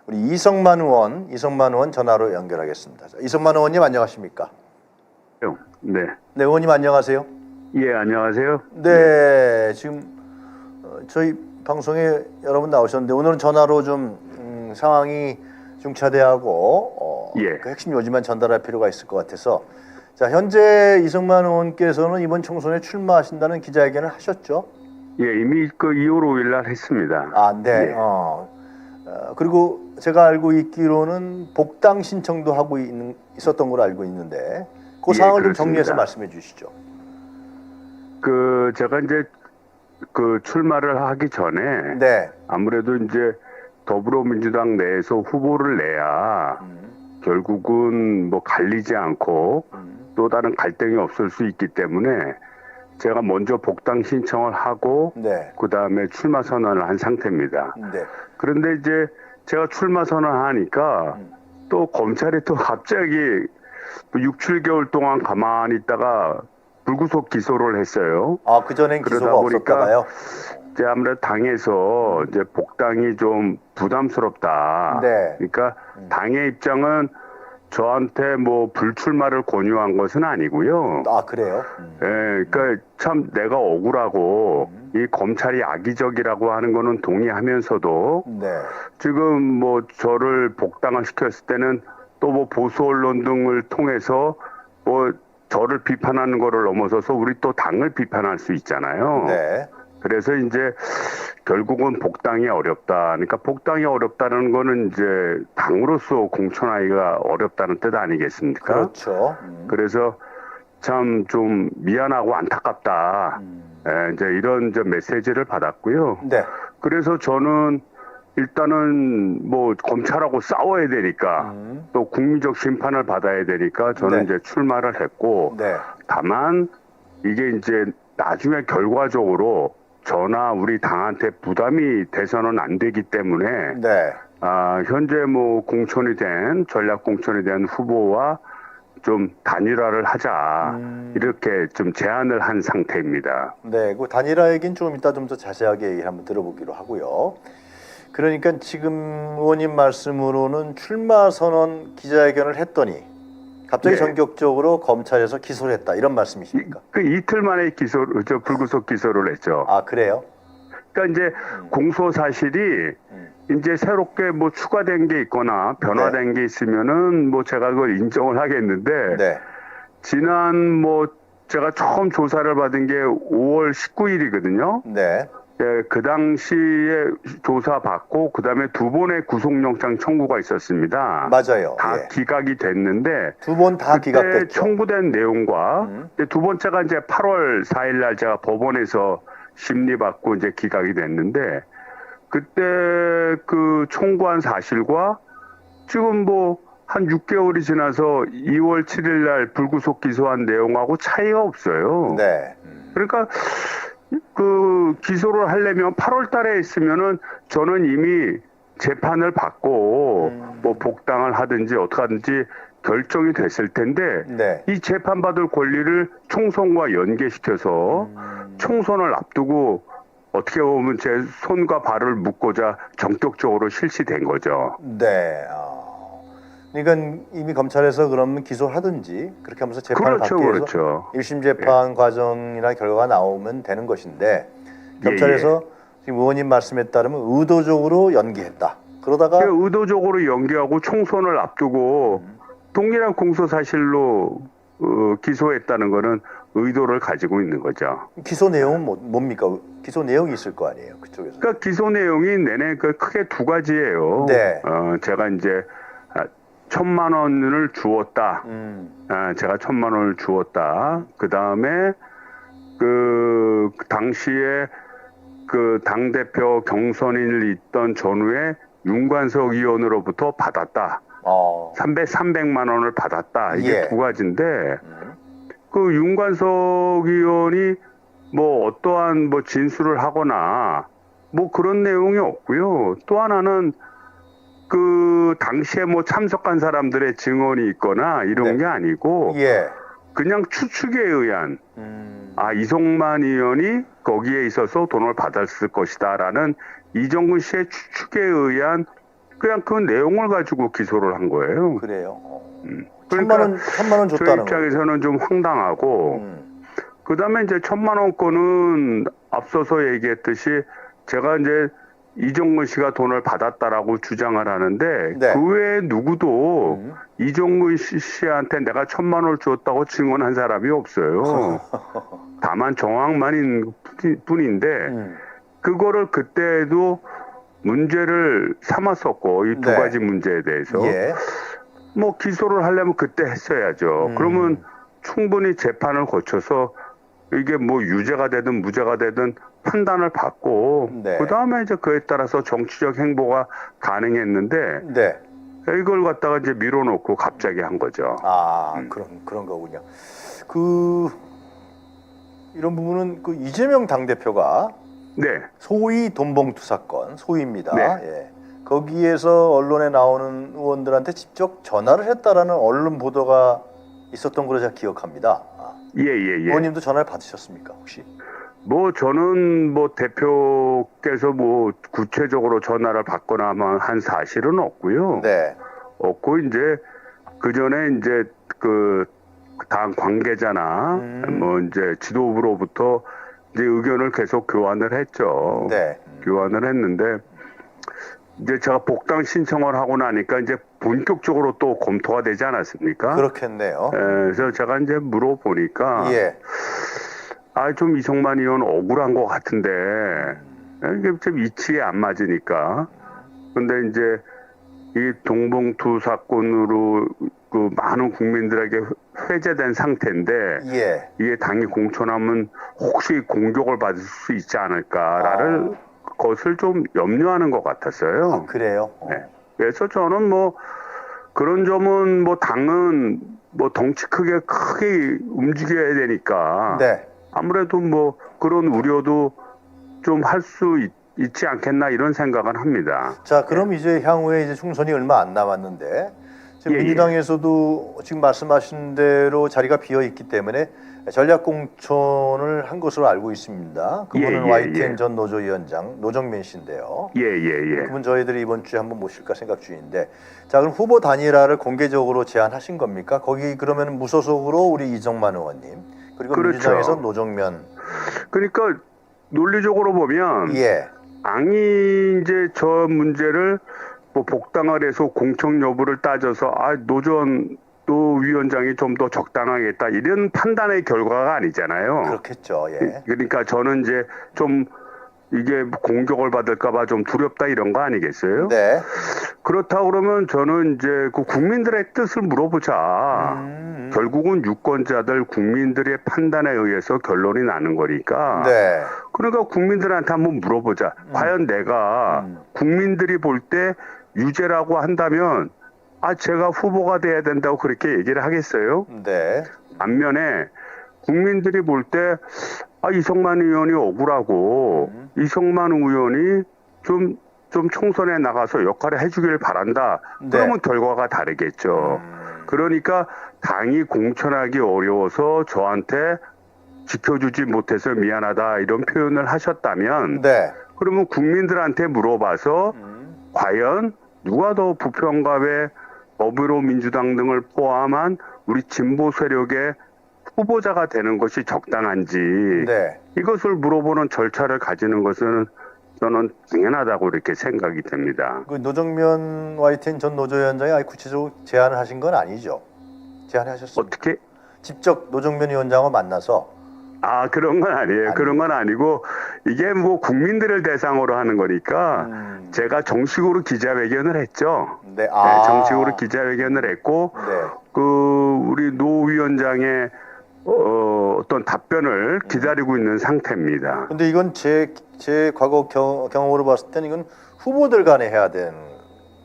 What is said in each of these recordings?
우리 이성만 의원 전화로 연결하겠습니다. 자, 이성만 의원님 안녕하십니까? 네. 네, 의원님 안녕하세요. 예, 안녕하세요. 네, 지금 저희 방송에 여러 분 나오셨는데 오늘은 전화로 좀 상황이 중차대하고 예. 그 핵심 요지만 전달할 필요가 있을 것 같아서 자, 현재 이성만 의원께서는 이번 총선에 출마하신다는 기자회견을 하셨죠? 예, 이미 그 2월 5일 날 했습니다. 아, 네. 예. 그리고 제가 알고 있기로는 복당 신청도 하고 있었던 걸로 알고 있는데 그 예, 상황을 좀 그렇습니다. 정리해서 말씀해 주시죠. 제가 이제 그 출마를 하기 전에 네. 아무래도 이제 더불어민주당 내에서 후보를 내야 결국은 뭐 갈리지 않고 또 다른 갈등이 없을 수 있기 때문에 제가 먼저 복당 신청을 하고 네. 그 다음에 출마 선언을 한 상태입니다. 네. 그런데 이제 제가 출마 선언하니까 또 검찰이 또 갑자기 6, 7개월 동안 가만히 있다가 불구속 기소를 했어요. 아, 그전엔 그러다 기소가 보니까 없었다가요? 이제 아무래도 당에서 이제 복당이 좀 부담스럽다. 네. 그러니까 당의 입장은 저한테 뭐 불출마를 권유한 것은 아니고요. 아, 그래요? 예, 그러니까 참 내가 억울하고 이 검찰이 악의적이라고 하는 거는 동의하면서도 네. 지금 뭐 저를 복당을 시켰을 때는 또 뭐 보수 언론 등을 통해서 뭐 저를 비판하는 거를 넘어서서 우리 또 당을 비판할 수 있잖아요. 네. 그래서 이제 결국은 복당이 어렵다. 그러니까 복당이 어렵다는 거는 이제 당으로서 공천하기가 어렵다는 뜻 아니겠습니까? 그렇죠. 그래서 참 좀 미안하고 안타깝다. 이제 이런 이제 메시지를 받았고요. 네. 그래서 저는 일단은 뭐 검찰하고 싸워야 되니까 또 국민적 심판을 받아야 되니까 저는 네. 이제 출마를 했고 네. 다만 이게 이제 나중에 결과적으로 저나 우리 당한테 부담이 돼서는 안 되기 때문에 네. 현재 뭐 전략 공천이 된 후보와 좀 단일화를 하자 이렇게 좀 제안을 한 상태입니다. 네. 그 단일화 얘기는 조금 이따 좀 더 자세하게 얘기를 한번 들어보기로 하고요. 그러니까 지금 의원님 말씀으로는 출마 선언 기자회견을 했더니 갑자기 네. 전격적으로 검찰에서 기소를 했다 이런 말씀이십니까? 그 이틀 만에 불구속 기소를 했죠. 아, 그래요? 그러니까 이제 공소 사실이 이제 새롭게 뭐 추가된 게 있거나 변화된 게 있으면은 뭐 제가 그걸 인정을 하겠는데 네. 지난 뭐 제가 처음 조사를 받은 게 5월 19일이거든요. 네. 예, 그 당시에 조사받고 그다음에 두 번의 구속영장 청구가 있었습니다. 맞아요. 다 예. 기각이 됐는데 두 번 다 그때 기각됐죠. 청구된 내용과 이제 두 번째가 이제 8월 4일 날 제가 법원에서 심리받고 이제 기각이 됐는데 그때 그 청구한 사실과 지금 뭐 한 6개월이 지나서 2월 7일 날 불구속 기소한 내용하고 차이가 없어요. 네. 그러니까 그 기소를 하려면 8월 달에 했으면은 저는 이미 재판을 받고 뭐 복당을 하든지 어떻게 하든지 결정이 됐을 텐데 네. 이 재판받을 권리를 총선과 연계시켜서 총선을 앞두고 어떻게 보면 제 손과 발을 묶고자 전격적으로 실시된 거죠. 네. 그러니까 이미 검찰에서 그러면 기소를 하든지 그렇게 하면서 재판을 그렇죠, 받기 위해서 그렇죠. 1심 재판 과정이나 결과가 나오면 되는 것인데 검찰에서 지금 의원님 말씀에 따르면 의도적으로 연기했다. 그러다가 의도적으로 연기하고 총선을 앞두고 동일한 공소 사실로 기소했다는 거는 의도를 가지고 있는 거죠. 기소 내용은 뭡니까? 기소 내용이 있을 거 아니에요, 그쪽에서. 그러니까 기소 내용이 내내 크게 두 가지예요. 네. 제가 이제 1,000만 원을 주었다. 제가 1,000만 원을 주었다. 그 다음에 그 당시에 그 당대표 경선인을 있던 전후에 윤관석 의원으로부터 받았다. 300만 원을 받았다. 이게 예. 두 가지인데 그 윤관석 의원이 뭐 어떠한 뭐 진술을 하거나 뭐 그런 내용이 없고요. 또 하나는 그 당시에 뭐 참석한 사람들의 증언이 있거나 이런 네. 게 아니고 예. 그냥 추측에 의한 이성만 의원이 거기에 있어서 돈을 받았을 것이다라는 이정근 씨의 추측에 의한 그냥 그 내용을 가지고 기소를 한 거예요. 그래요. 그러니까 천만 원 저희 줬다는 거. 입장에서는 좀 황당하고 그다음에 이제 1,000만 원권은 앞서서 얘기했듯이 제가 이제 이종근 씨가 돈을 받았다라고 주장을 하는데 네. 그 외에 누구도 이종근 씨한테 내가 1,000만 원을 줬다고 증언한 사람이 없어요. 다만 정황만인 뿐인데 그거를 그때도 문제를 삼았었고 이 두 네. 가지 문제에 대해서 예. 뭐 기소를 하려면 그때 했어야죠. 그러면 충분히 재판을 거쳐서 이게 뭐 유죄가 되든 무죄가 되든 판단을 받고 네. 그다음에 이제 그에 따라서 정치적 행보가 가능했는데 네. 이걸 갖다가 이제 밀어놓고 갑자기 한 거죠. 그런 거군요. 이런 부분은 그 이재명 당대표가 네. 소위 돈봉투 사건, 소위입니다. 네. 예. 거기에서 언론에 나오는 의원들한테 직접 전화를 했다라는 언론 보도가 있었던 걸로 제가 기억합니다. 예. 의원님도 전화를 받으셨습니까, 혹시? 뭐 저는 뭐 대표께서 뭐 구체적으로 전화를 받거나 한 사실은 없고요. 네. 없고 이제 그 전에 이제 그 당 관계자나 뭐 이제 지도부로부터 이제 의견을 계속 교환을 했죠. 네. 교환을 했는데 이제 제가 복당 신청을 하고 나니까 이제 본격적으로 또 검토가 되지 않았습니까? 그렇겠네요. 그래서 제가 이제 물어보니까 예. 좀 이성만 의원 억울한 것 같은데 이게 좀 이치에 안 맞으니까 근데 이제 이 동봉투 사건으로 그 많은 국민들에게 회자된 상태인데 예. 이게 당이 공천하면 혹시 공격을 받을 수 있지 않을까라는 것을 좀 염려하는 것 같았어요. 그래요? 네. 그래서 저는 뭐 그런 점은 뭐 당은 뭐 덩치 크게 움직여야 되니까 네. 아무래도 뭐 그런 우려도 좀 할 수 있지 않겠나 이런 생각은 합니다. 자, 그럼 이제 향후에 이제 총선이 얼마 안 남았는데 지금 예. 민주당에서도 지금 말씀하신 대로 자리가 비어 있기 때문에 전략 공천을 한 것으로 알고 있습니다. 그분은 YTN 전 노조위원장 노정면 씨인데요. 예. 그분 저희들이 이번 주에 한번 모실까 생각 중인데, 자, 그럼 후보 단일화를 공개적으로 제안하신 겁니까? 거기 그러면 무소속으로 우리 이정만 의원님, 그리고 그렇죠. 민주당에서 노정면. 그러니까 논리적으로 보면 예. 당이 이제 저 문제를 뭐 복당을 해서 공천 여부를 따져서 노전 또 위원장이 좀 더 적당하겠다 이런 판단의 결과가 아니잖아요. 그렇겠죠. 예. 그러니까 저는 이제 좀 이게 공격을 받을까봐 좀 두렵다 이런 거 아니겠어요? 네. 그렇다 그러면 저는 이제 그 국민들의 뜻을 물어보자. 결국은 유권자들 국민들의 판단에 의해서 결론이 나는 거니까. 네. 그러니까 국민들한테 한번 물어보자. 과연 내가 국민들이 볼 때 유죄라고 한다면 제가 후보가 돼야 된다고 그렇게 얘기를 하겠어요? 네. 반면에 국민들이 볼 때 이성만 의원이 억울하고 이성만 의원이 좀 총선에 나가서 역할을 해주길 바란다. 그러면 결과가 다르겠죠. 그러니까 당이 공천하기 어려워서 저한테 지켜주지 못해서 미안하다 이런 표현을 하셨다면 네. 그러면 국민들한테 물어봐서 과연 누가 더 부평갑의 더불어민주당 등을 포함한 우리 진보 세력의 후보자가 되는 것이 적당한지 네. 이것을 물어보는 절차를 가지는 것은 저는 당연하다고 이렇게 생각이 됩니다. 그 노정면 YTN 전 노조위원장이 아예 구체적으로 제안을 하신 건 아니죠? 제안하셨습니까? 어떻게? 직접 노정면 위원장을 만나서. 그런 건 아니에요. 그런 건 아니고 이게 뭐 국민들을 대상으로 하는 거니까 제가 정식으로 기자회견을 했죠. 네. 네, 정식으로 기자회견을 했고 네. 그 우리 노 위원장의 어떤 답변을 기다리고 있는 상태입니다. 근데 이건 제 과거 경험으로 봤을 때는 이건 후보들 간에 해야 되는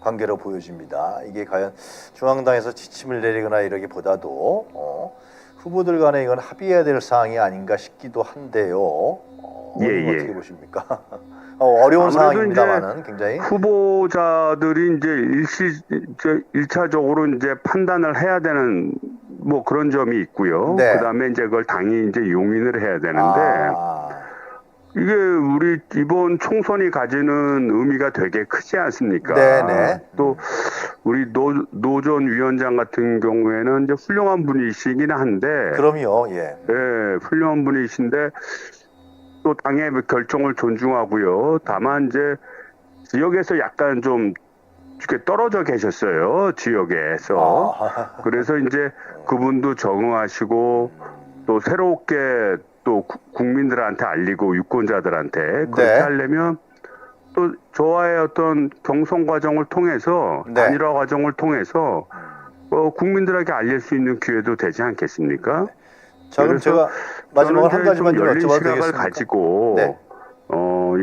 관계로 보여집니다. 이게 과연 중앙당에서 지침을 내리거나 이러기보다도 후보들 간에 이건 합의해야 될 사항이 아닌가 싶기도 한데요. 어떻게 보십니까? 어려운 상황입니다만은 굉장히 후보자들이 이제 일차적으로 이제 판단을 해야 되는 뭐 그런 점이 있고요. 네. 그다음에 이제 그걸 당이 이제 용인을 해야 되는데 이게 우리 이번 총선이 가지는 의미가 되게 크지 않습니까? 네네. 또 우리 노 전 위원장 같은 경우에는 이제 훌륭한 분이시긴 한데, 그럼요. 예. 예, 훌륭한 분이신데 또 당의 결정을 존중하고요. 다만 이제 지역에서 약간 좀 이렇게 떨어져 계셨어요. 지역에서. 아, 그래서 이제 그분도 적응하시고 또 새롭게 또 국민들한테 알리고 유권자들한테 그렇게 네. 하려면 또 저와의 어떤 경선 과정을 통해서 네. 단일화 과정을 통해서 국민들에게 알릴 수 있는 기회도 되지 않겠습니까? 자, 그럼 그래서 제가 마지막으로 한 저는 이제 가지만 좀 좀 열린 여쭤봐도 시각을 되겠습니까? 가지고 네.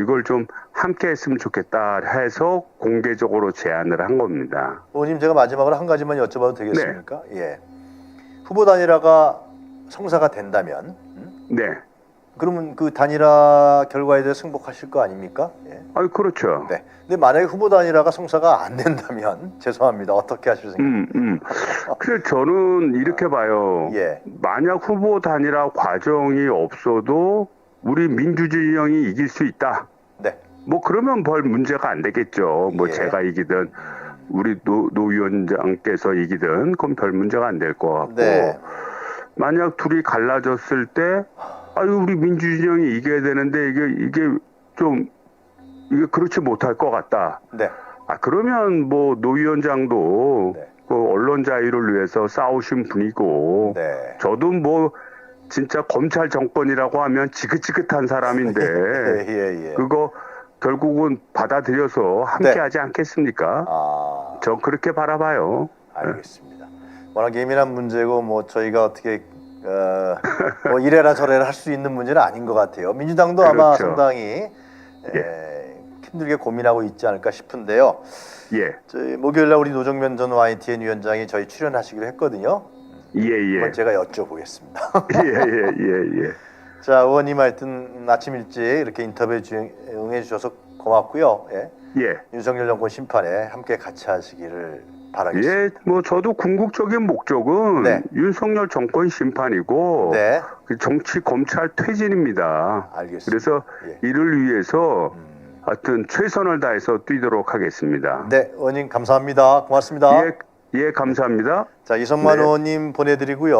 이걸 좀 함께 했으면 좋겠다 해서 공개적으로 제안을 한 겁니다. 의원님, 제가 마지막으로 한 가지만 여쭤봐도 네. 되겠습니까? 예. 후보 단일화가 성사가 된다면, 네. 그러면 그 단일화 결과에 대해 승복하실 거 아닙니까? 예. 그렇죠. 네. 근데 만약에 후보 단일화가 성사가 안 된다면 죄송합니다. 어떻게 하실 생각? 그래서 저는 이렇게 봐요. 예. 만약 후보 단일화 과정이 없어도 우리 민주진영이 이길 수 있다. 네. 뭐 그러면 별 문제가 안 되겠죠. 뭐 예. 제가 이기든 우리 노 위원장께서 이기든 그건 별 문제가 안 될 것 같고. 네. 만약 둘이 갈라졌을 때 우리 민주진영이 이겨야 되는데 이게 좀 이게 그렇지 못할 것 같다. 네. 그러면 뭐 노 위원장도 네. 그 언론 자유를 위해서 싸우신 분이고 네. 저도 뭐 진짜 검찰 정권이라고 하면 지긋지긋한 사람인데 예. 그거 결국은 받아들여서 함께 네. 하지 않겠습니까? 아, 저 그렇게 바라봐요. 알겠습니다. 워낙 예민한 문제고 뭐 저희가 어떻게 뭐 이래라 저래라 할 수 있는 문제는 아닌 것 같아요. 민주당도 아마 그렇죠. 상당히 힘들게 고민하고 있지 않을까 싶은데요. 예. 저희 목요일날 우리 노정면 전 YTN 위원장이 저희 출연하시기로 했거든요. 예. 한번 제가 여쭤보겠습니다. 예. 자, 의원님 하여튼 아침 일찍 이렇게 인터뷰에 응해주셔서 고맙고요. 예. 예. 윤석열 정권 심판에 함께 같이 하시기를 바라겠습니다. 예, 뭐 저도 궁극적인 목적은 네. 윤석열 정권 심판이고 네, 그 정치 검찰 퇴진입니다. 알겠습니다. 그래서 예. 이를 위해서 하여튼 최선을 다해서 뛰도록 하겠습니다. 네, 의원님 감사합니다. 고맙습니다. 예, 감사합니다. 자, 이성만 네. 의원님 보내드리고요.